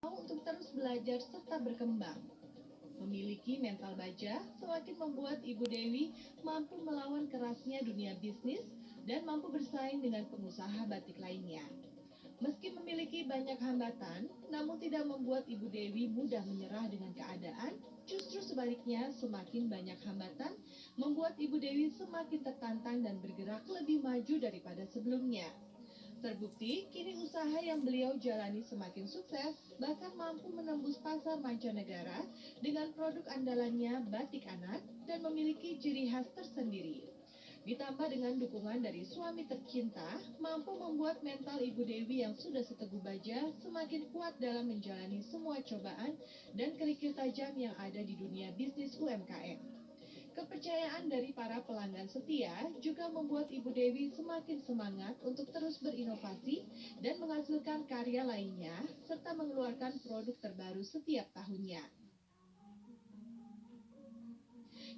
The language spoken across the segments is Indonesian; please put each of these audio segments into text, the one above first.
Untuk terus belajar serta berkembang. Memiliki mental baja semakin membuat Ibu Dewi mampu melawan kerasnya dunia bisnis dan mampu bersaing dengan pengusaha batik lainnya. Meski memiliki banyak hambatan, namun tidak membuat Ibu Dewi mudah menyerah dengan keadaan. Justru sebaliknya, semakin banyak hambatan membuat Ibu Dewi semakin tertantang dan bergerak lebih maju daripada sebelumnya. Terbukti, kini usaha yang beliau jalani semakin sukses, bahkan mampu menembus pasar mancanegara dengan produk andalannya batik anak dan memiliki ciri khas tersendiri. Ditambah dengan dukungan dari suami tercinta, mampu membuat mental Ibu Dewi yang sudah seteguh baja semakin kuat dalam menjalani semua cobaan dan kerikil tajam yang ada di dunia bisnis UMKM. Kepercayaan dari para pelanggan setia juga membuat Ibu Dewi semakin semangat untuk terus berinovasi dan menghasilkan karya lainnya, serta mengeluarkan produk terbaru setiap tahunnya.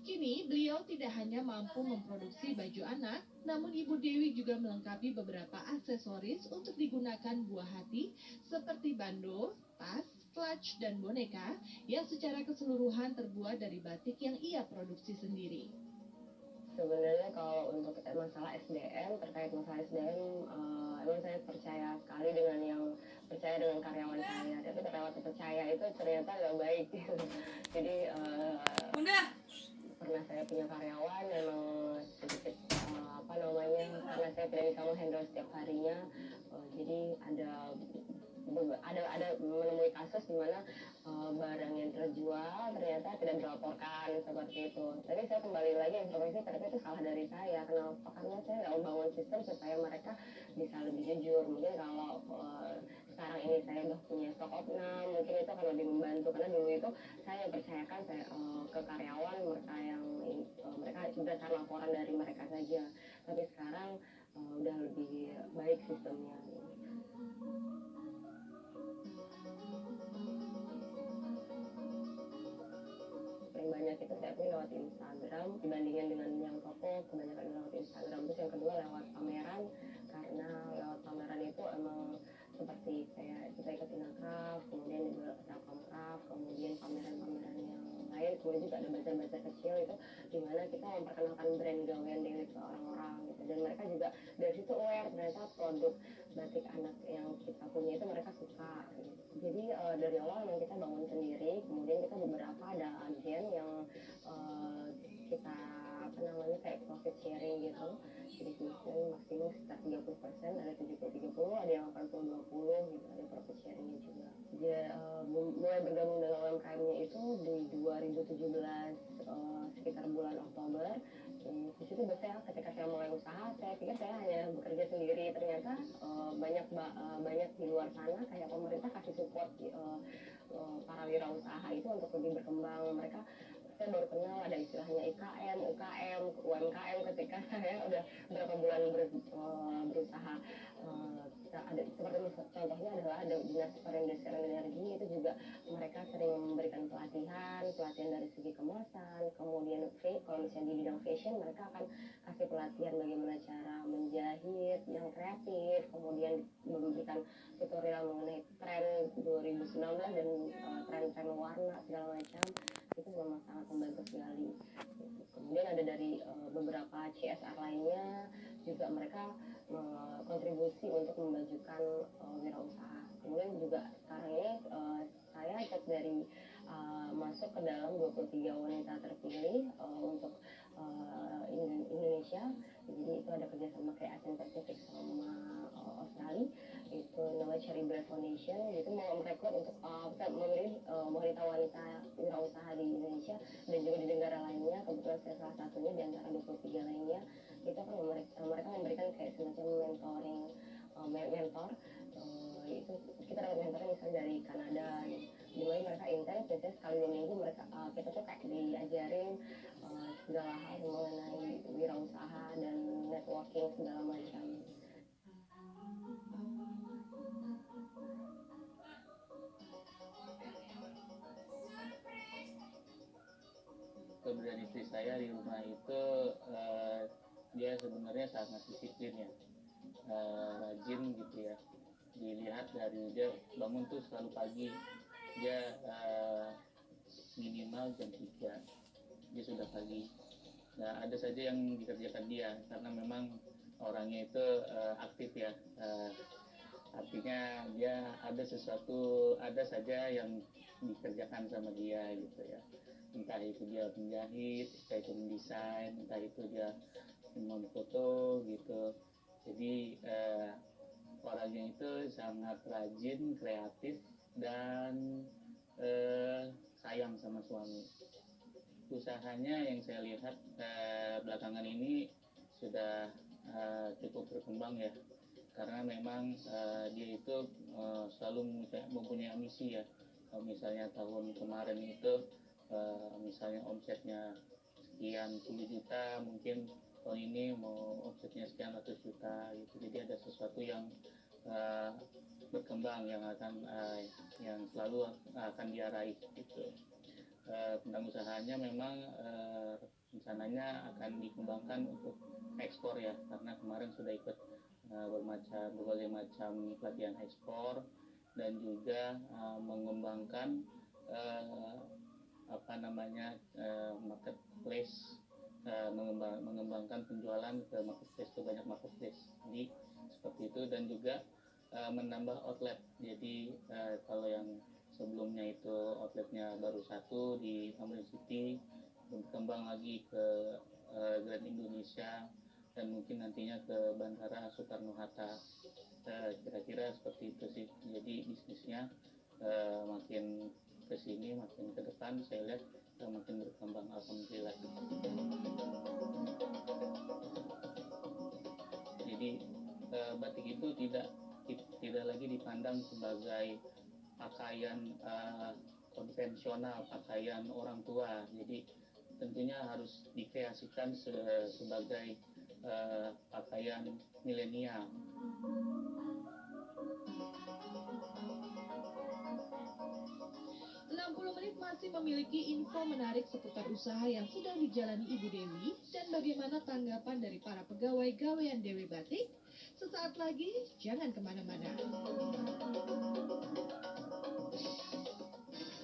Kini, beliau tidak hanya mampu memproduksi baju anak, namun Ibu Dewi juga melengkapi beberapa aksesoris untuk digunakan buah hati seperti bando, tas, clutch, dan boneka yang secara keseluruhan terbuat dari batik yang ia produksi sendiri. Sebenarnya kalau untuk masalah SDM, terkait masalah SDM, emang saya percaya sekali dengan yang percaya dengan karyawan saya. Tapi karyawan percaya itu ternyata nggak baik gitu. Jadi pernah saya punya karyawan memang sedikit apa namanya, karena saya tidak bisa menghandle setiap harinya, jadi ada menemui kasus di mana barang yang terjual ternyata tidak dilaporkan seperti itu. Tapi saya kembali lagi informasi ternyata itu salah dari saya. Kenapa? Karena saya nggak membangun sistem supaya mereka bisa lebih jujur. Mungkin kalau sekarang ini saya udah punya stok opnam, mungkin itu akan lebih membantu. Karena dulu itu saya percayakan saya ke karyawan mereka yang mereka berdasar laporan dari mereka saja. Tapi sekarang udah lebih baik sistemnya. Paling banyak itu saya punya lewat Instagram dibandingkan dengan yang toko, kebanyakan lewat Instagram. Terus yang kedua lewat pameran, karena lewat pameran itu emang seperti kayak kita ikut Inakraf, kemudian juga Telkomkraf, kemudian pameran-pameran yang lain, kemudian juga ada bazar-bazar kecil itu dimana kita memperkenalkan brand Gawean Dewi ke orang-orang gitu. Dan mereka juga dari situ aware ternyata produk batik anak yang kita punya itu mereka suka gitu. Jadi dari awal yang kita bangun sendiri, kemudian kita beberapa ada agen yang kita apa namanya kayak profit sharing gitu. Jadi commission maksimum sekitar 30%, ada 70-30, ada yang 80-20 gitu, ada profit sharingnya juga. Dia mulai bergabung dengan UMKM-nya itu di 2017 sekitar bulan Oktober. Di situ biasanya ketika saya mulai usaha, saya pikir saya hanya bekerja sendiri. Ternyata banyak di luar sana kayak pemerintah kasih support para wirausaha itu untuk lebih berkembang. Mereka saya baru kenal ada istilahnya IKM, UKM, UMKM ketika saya udah berapa bulan berusaha. Ada seperti contohnya adalah ada dinas perindustrian energi, itu juga mereka sering memberikan pelatihan dari segi kemasan, kemudian kalau misalnya di bidang fashion mereka akan kasih pelatihan bagaimana cara menjahit yang kreatif, kemudian memberikan tutorial mengenai tren 2019 dan tren-tren warna segala macam. Itu memang sangat membantu sekali. Kemudian ada dari beberapa CSR lainnya juga mereka kontribusi untuk memajukan wirausaha. Kemudian juga sekarang ini saya ikut dari masuk ke dalam 23 wanita terpilih untuk Indonesia. Jadi itu ada kerjasama kayak Asian Pacific sama Australia. Itu namanya Cherry Bread Foundation. Itu mau merekrut untuk memilih wanita-wanita wirausaha di Indonesia dan juga di negara lainnya. Kebetulan saya salah satunya di antara 23 lainnya. Itu kan mereka memberikan kayak semacam mentor. Itu kita dapat mentornya misalnya dari Kanada, dimana mereka intens biasanya sekali 2 minggu mereka kita tuh kayak diajarin segala hal mengenai wirausaha dan networking segala macam. Keberadaan istri saya di rumah itu dia sebenarnya sangat disiplin ya, rajin gitu ya. dilihat dari dia bangun tuh selalu pagi. Dia minimal jam 3 dia sudah pagi. Nah, ada saja yang dikerjakan dia karena memang orangnya itu aktif ya. Artinya dia ada saja yang dikerjakan sama dia gitu ya. Entah itu dia menjahit, entah itu mendesain, entah itu dia memfoto gitu. Jadi orangnya itu sangat rajin, kreatif, dan sayang sama suami. Usahanya yang saya lihat belakangan ini sudah cukup berkembang ya, karena memang dia itu selalu mempunyai ambisi ya. Kalau misalnya tahun kemarin itu misalnya omsetnya sekian puluh juta, mungkin tahun ini mau omsetnya sekian ratus juta gitu. Jadi ada sesuatu yang berkembang yang selalu akan dia raih gitu. Tentang usahanya memang rencananya akan dikembangkan untuk ekspor ya, karena kemarin sudah ikut berbagai macam pelatihan ekspor, dan juga mengembangkan marketplace, mengembangkan penjualan ke marketplace, ke banyak marketplace. Jadi seperti itu, dan juga menambah outlet. Jadi kalau yang sebelumnya itu outletnya baru satu di Tamrin City, berkembang lagi ke Grand Indonesia, dan mungkin nantinya ke Bandara Soekarno-Hatta. Kira-kira seperti itu sih. Jadi bisnisnya makin kesini, makin ke depan saya lihat makin berkembang, alhamdulillah. Jadi batik itu tidak lagi dipandang sebagai pakaian konvensional, pakaian orang tua. Jadi tentunya harus dikreasikan sebagai pakaian milenial. 60 menit masih memiliki info menarik seputar usaha yang sedang dijalani Ibu Dewi dan bagaimana tanggapan dari para pegawai gawean Dewi Batik. Sesaat lagi, jangan kemana-mana.